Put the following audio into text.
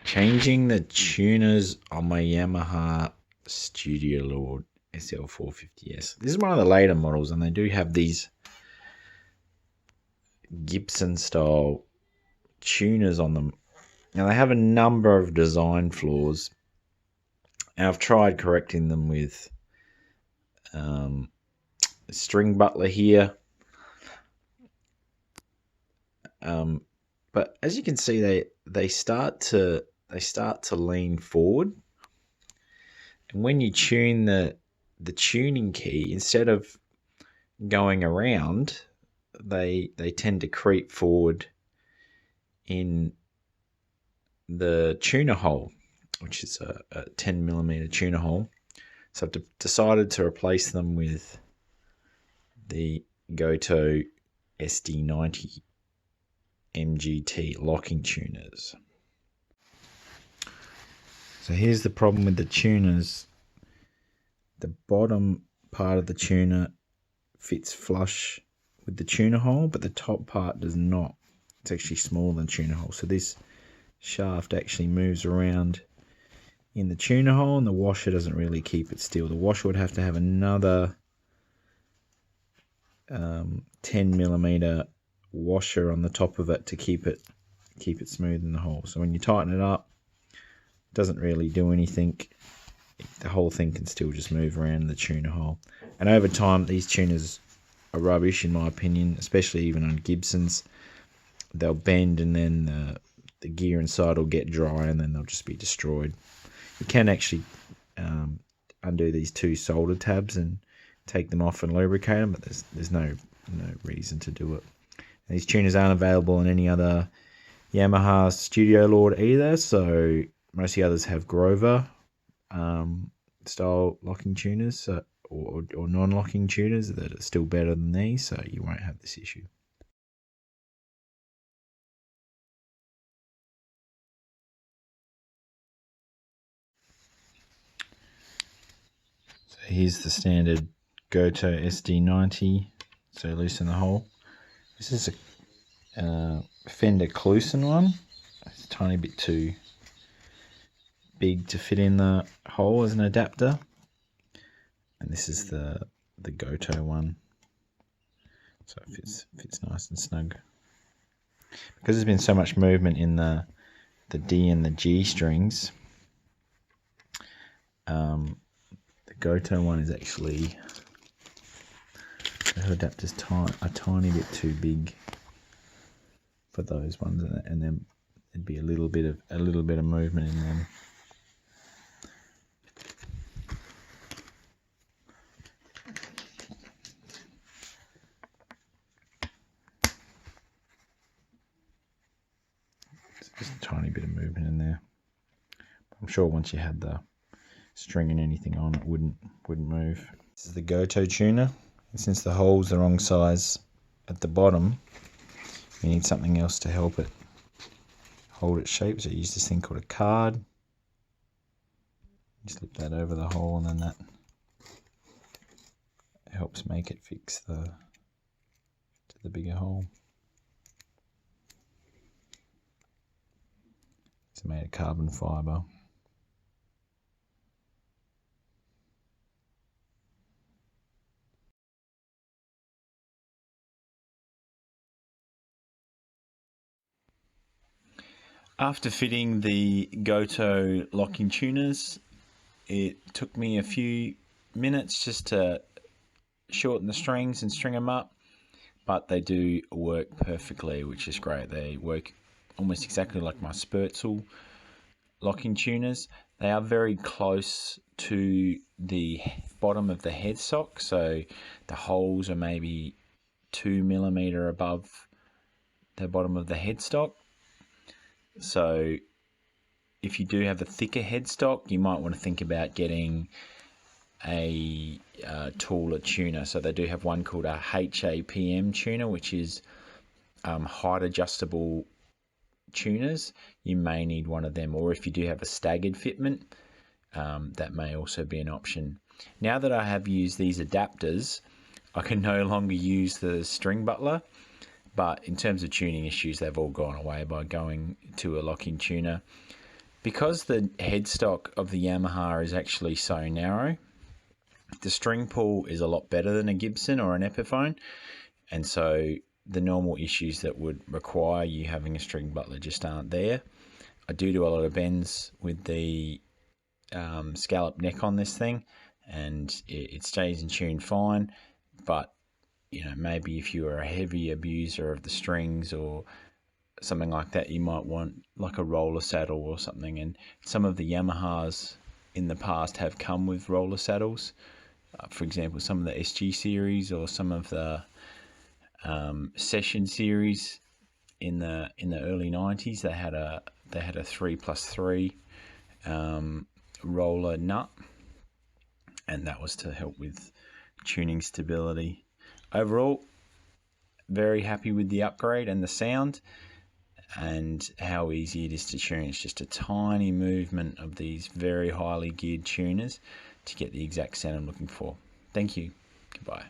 Changing the tuners on my Yamaha Studio Lord SL-450s. This is one of the later models, and they do have these Gibson style tuners on them. Now they have a number of design flaws, and I've tried correcting them with string butler here. But as you can see, they start to lean forward, and when you tune the tuning key, instead of going around, they tend to creep forward in the tuner hole, which is a 10mm tuner hole. So I've decided to replace them with the Goto SD90 MG-T locking tuners. So here's the problem with the tuners. The bottom part of the tuner fits flush with the tuner hole, but the top part does not. It's actually smaller than the tuner hole. So this shaft actually moves around in the tuner hole, and the washer doesn't really keep it still. The washer would have to have another 10mm washer on the top of it to keep it smooth in the hole. So when you tighten it up, it doesn't really do anything. The whole thing can still just move around in the tuner hole. And over time, these tuners are rubbish in my opinion, especially even on Gibsons. They'll bend, and then the gear inside will get dry, and then they'll just be destroyed. You can actually undo these two solder tabs and take them off and lubricate them, but there's no reason to do it. And these tuners aren't available in any other Yamaha Studio Lord either, so most of the others have Grover style locking tuners, or non-locking tuners that are still better than these, so you won't have this issue. So here's the standard Goto SD90. So loosen the hole. This is a Fender Clusen one. It's a tiny bit too big to fit in the hole as an adapter. And this is the Goto one. So it fits nice and snug. Because there's been so much movement in the D and the G strings, the Goto one is actually, the adapter's a tiny bit too big for those ones, and then there'd be a little bit of movement in them. Just a tiny bit of movement in there. I'm sure once you had the string and anything on, it wouldn't move. This is the Goto tuner, and since the hole's the wrong size at the bottom, you need something else to help it hold its shape. So I use this thing called a card. You slip that over the hole, and then that helps make it fix to the bigger hole. It's made of carbon fibre. After fitting the Goto locking tuners, it took me a few minutes just to shorten the strings and string them up, but they do work perfectly, which is great. They work almost exactly like my Spertzel locking tuners. They are very close to the bottom of the headstock, so the holes are maybe 2mm above the bottom of the headstock. So if you do have a thicker headstock, you might want to think about getting a taller tuner. So they do have one called a HAPM tuner, which is height adjustable tuners. You may need one of them, or if you do have a staggered fitment, that may also be an option. Now that I have used these adapters, I can no longer use the string butler, but in terms of tuning issues, they've all gone away by going to a locking tuner. Because the headstock of the Yamaha is actually so narrow, the string pull is a lot better than a Gibson or an Epiphone, and so the normal issues that would require you having a string butler just aren't there. I do a lot of bends with the scallop neck on this thing, and it stays in tune fine, but maybe if you are a heavy abuser of the strings or something like that, you might want like a roller saddle or something. And some of the Yamahas in the past have come with roller saddles. For example, some of the SG series or some of the Session series in the early 90s, they had a 3+3 roller nut, and that was to help with tuning stability. Overall, very happy with the upgrade and the sound and how easy it is to tune. It's just a tiny movement of these very highly geared tuners to get the exact sound I'm looking for. Thank you. Goodbye.